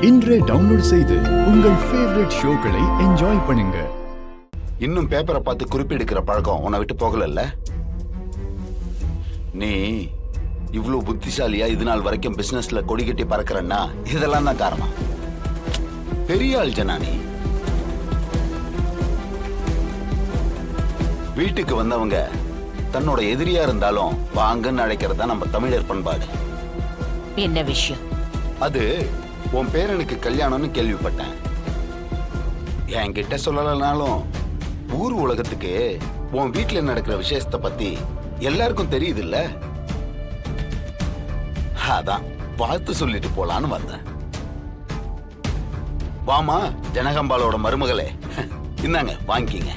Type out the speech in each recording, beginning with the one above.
இன்றே டவுன்லோட் செய்து உங்கள் ஃபேவரட் ஷோக்களை என்ஜாய் பண்ணுங்க. இன்னும் பேப்பரை பார்த்து குறிப்பெடுக்கிற பழக்கம் உன்னை விட்டு போகல. நீ இவ்வளவு புத்திசாலியா இது நாள் வரைக்கும் பிசினஸ்ல கொடி கட்டி பறக்கிறன்னா இதெல்லாம் தான் காரணம். பெரிய ஆள் ஜனா நீ. வீட்டுக்கு வந்தவங்க தன்னோட எதிரியா இருந்தாலும் வாங்கன்னு அழைக்கிறதா நம்ம தமிழர் பண்பாடு. என்ன விஷயம்? அது உன் பேரனுக்கு கல்யாணம்னு கேள்விப்பட்டேன். என்கிட்ட சொல்லலனாலும் ஊர் உலகத்துக்கு உன் வீட்டுல நடக்கிற விசேஷத்தை பத்தி எல்லாருக்கும் தெரியுது இல்ல. அதான் வாழ்த்து சொல்லிட்டு போலான்னு வந்தேன். வாமா ஜனகம்பாலோட மருமகளே, இந்தாங்க வாங்கிக்கிங்க.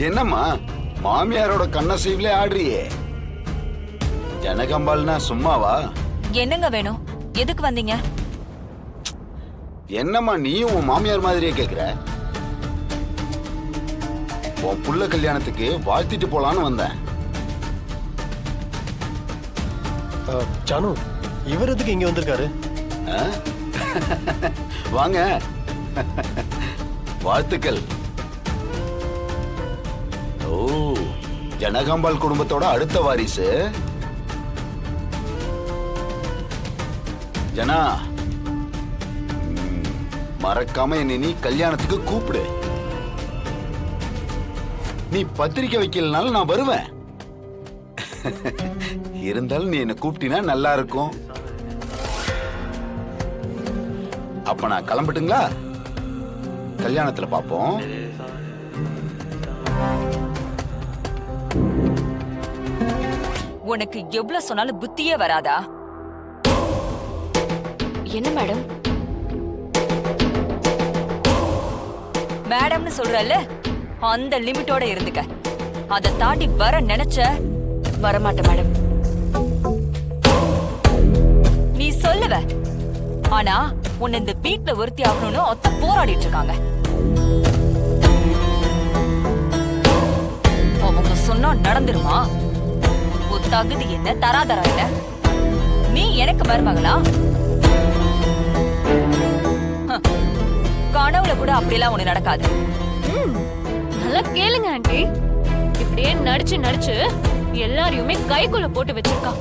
என்னம்மா மாமியாரோட கண்ணசைவுல ஆடுறியே? ஜனகம்பால்னா சும்மாவா? என்னங்க வேணும்? எதுக்கு வந்தீங்க? என்னம்மா நீயும் உன் மாமியார் மாதிரியே கேக்குற? உன் புள்ள கல்யாணத்துக்கு வாழ்த்திட்டு போலான்னு வந்தேன். ஜானு, இவர் எதுக்கு இங்க வந்திருக்காரு? வாங்க, வாழ்த்துக்கள். ஓ, ஜனகம்பால் குடும்பத்தோட அடுத்த வாரிசு. ஜனா, மறக்காம என்னை நீ கல்யாணத்துக்கு கூப்பிடு. நீ பத்திரிக்கை வைக்கலனாலும் நான் வருவேன். இருந்தாலும் நீ என்ன கூப்பிட்டினா நல்லா இருக்கும். அப்ப நான் கிளம்பட்டுங்களா? கல்யாணத்துல பாப்போம். உனக்கு எவ்வளவு சொன்னாலும் புத்தியே வராதா? என்ன மேடம்? மேடம்னு சொல்றல்ல, அந்த லிமிட்டோட இருந்துக்க. அதை தாண்டி வர நினைச்ச வரமாட்ட மேடம். நீ சொல்லுவ, ஆனா உன்னை இந்த வீட்டுல ஒருத்தி ஆகணும்னு ஒத்த போராடிட்டு இருக்காங்க. அவங்க சொன்னா நடந்துருமா? தகுதி என்ன, தராதரா என்ன? நீ எனக்கு மருமகளா? கனவுல கூட அப்படியெல்லாம் ஒண்ணு நடக்காது. நல்லா கேளுங்க ஆண்டி. இப்படியே நடிச்சு நடிச்சு எல்லாரையுமே கைக்குள்ள போட்டு வச்சிருக்கா.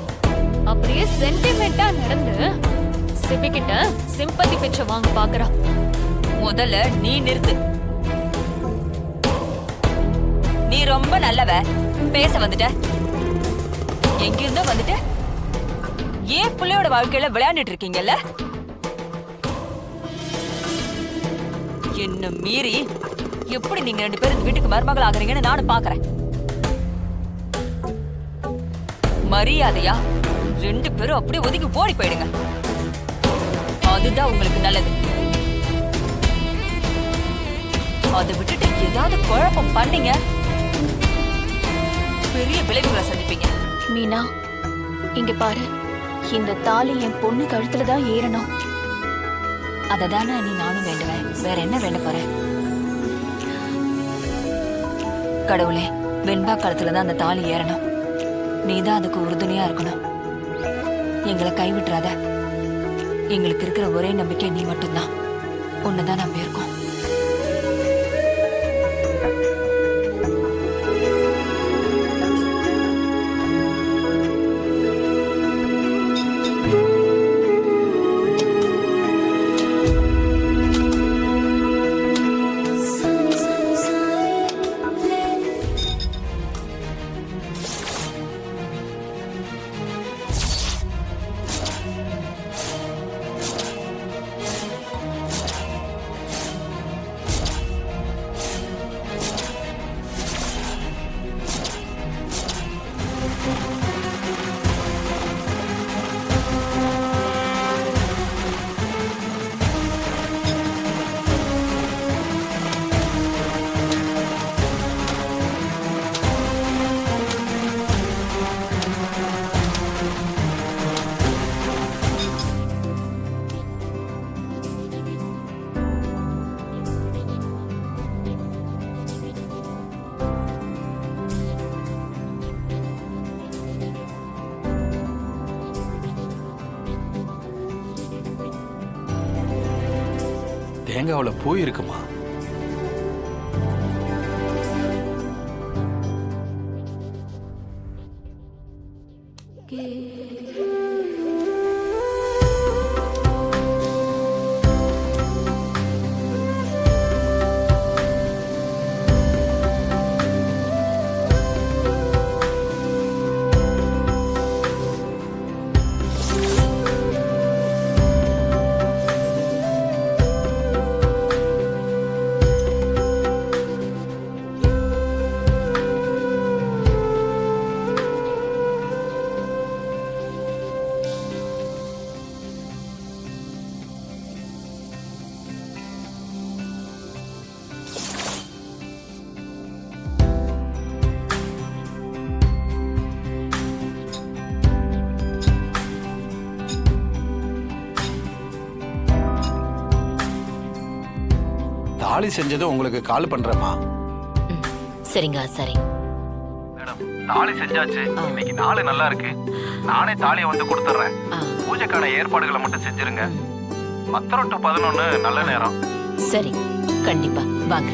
அப்படியே சென்டிமெண்டா நடந்து சிபிகிட்ட சிம்பத்தி பெற்ற வாங்க பாக்குறா. முதல்ல நீ நிறுத்து. நீ ரொம்ப நல்லவ, பேச வந்துட்ட. எங்கிருந்தோ வந்துட்டு ஏன் பிள்ளையோட வாழ்க்கையில விளையாண்டுட்டு இருக்கீங்கல்ல? என்ன மீறி எப்படி நீங்க ரெண்டு பேரும் வீட்டுக்கு மருமகள் ஆகுறீங்கன்னு நானும் பாக்குறேன். மரியாதையா ரெண்டு பேரும் அப்படியே ஒதுங்கி ஓடி போயிடுங்க. அதுதான் உங்களுக்கு நல்லது. அதை விட்டுட்டு ஏதாவது குழப்பம் பண்ணீங்க, பெரிய விளைவுகளை சந்திப்பீங்க. மீனா, இங்க பாரு, இந்த தாலி என் பொண்ணு கழுத்துலதான் ஏறணும். அததானே நீ நானும் வேண்டுவேன். வேற என்ன வேண்ட போற? கடவுளே, வெண்பா கழுத்துலதான் அந்த தாலி ஏறணும். நீதான் அதுக்கு உறுதுணையா இருக்கணும். எங்களை கைவிட்டுறாத. எங்களுக்கு இருக்கிற ஒரே நம்பிக்கை நீ மட்டும்தான். உன்னதான் நம்பி இருக்கோம். தேங்காவுல பூ இருக்குமா? தாலி செஞ்சது உங்களுக்கு கால் பண்றேம்மா. சரிங்க சரி. மேடம், தாலி செஞ்சாச்சு. இன்னைக்கு நாள் நல்லா இருக்கு. நானே தாலியை வந்து கொடுத்துட்றேன். பூஜைக்கான ஏற்பாடுகளை மட்டும் செஞ்சிருங்க. 10 to 11 நல்ல நேரம். சரி, கண்டிப்பா வாங்க.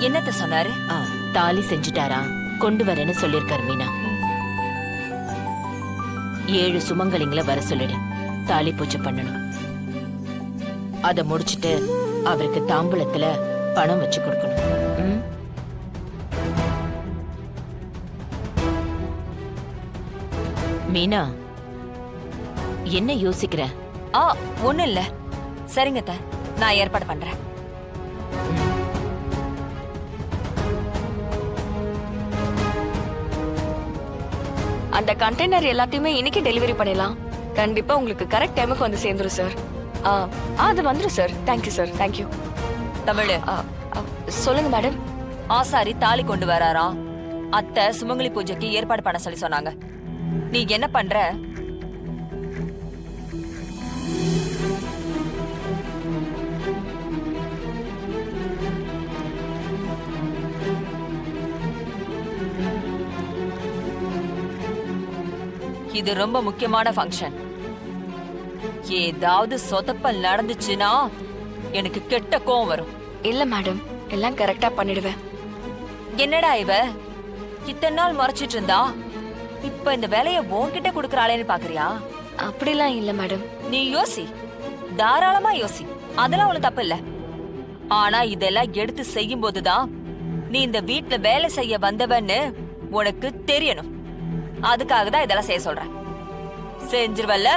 என்னத்த சொன்னாரு? தாலி செஞ்சுட்டாரா, கொண்டு வரேன்னு சொல்லிருக்காரு மீனா. 7 சுமங்கலிங்களை வர சொல்லிடு. தாலி பூஜை பண்ணணும். அத முடிச்சிட்டு அவருக்கு தாம்பூலத்துல பணம் வச்சு கொடுக்கணும். ம்? மீனா, என்ன யோசிக்கிற? ஒண்ணும் இல்ல. சரிங்க அத்தை, நான் ஏற்பாடு பண்றேன். அந்த கண்டெய்னர் எல்லாத்தையுமே இன்னைக்கு டெலிவரி பண்ணிடலாம். கண்டிப்பா உங்களுக்கு கரெக்ட் டைமுக்கு வந்து சேர்ந்துரும் சார். அது வந்துடும் sir. Thank you sir, thank you. Tamil, சொல்லுங்க மேடம். ஆசாரி தாலி கொண்டு வராராம். அத்தை சுமங்கலி பூஜைக்கு ஏற்பாடு பண்ண சொல்லி சொன்னாங்க. நீ என்ன பண்ற? இது ரொம்ப முக்கியமான ஃபங்க்ஷன். ஏதாவது சொதப்பல் நடந்துச்சுன்னா எனக்கு கெட்ட கோவம் வரும். இல்ல மேடம், எல்லாம் கரெக்டா பண்ணிடுவேன். என்னடா இவ இத்தனை நாள் மறைச்சிட்டு இருந்தா இப்ப இந்த வேலைய உன்கிட்ட குடுக்கறாளேன்னு பாக்குறியா? அப்படிலாம் இல்ல மேடம். நீ யோசி, தாராளமா யோசி. அதெல்லாம் ஒண்ணு தப்பு இல்ல. ஆனா இதெல்லாம் எடுத்து செய்யும் போதுதான் நீ இந்த வீட்ல வேலை செய்ய வந்தவன்னு உனக்கு தெரியணும். அதுக்காக தான் இதெல்லாம் செய்ய சொல்றேன். செஞ்சிருவல்ல?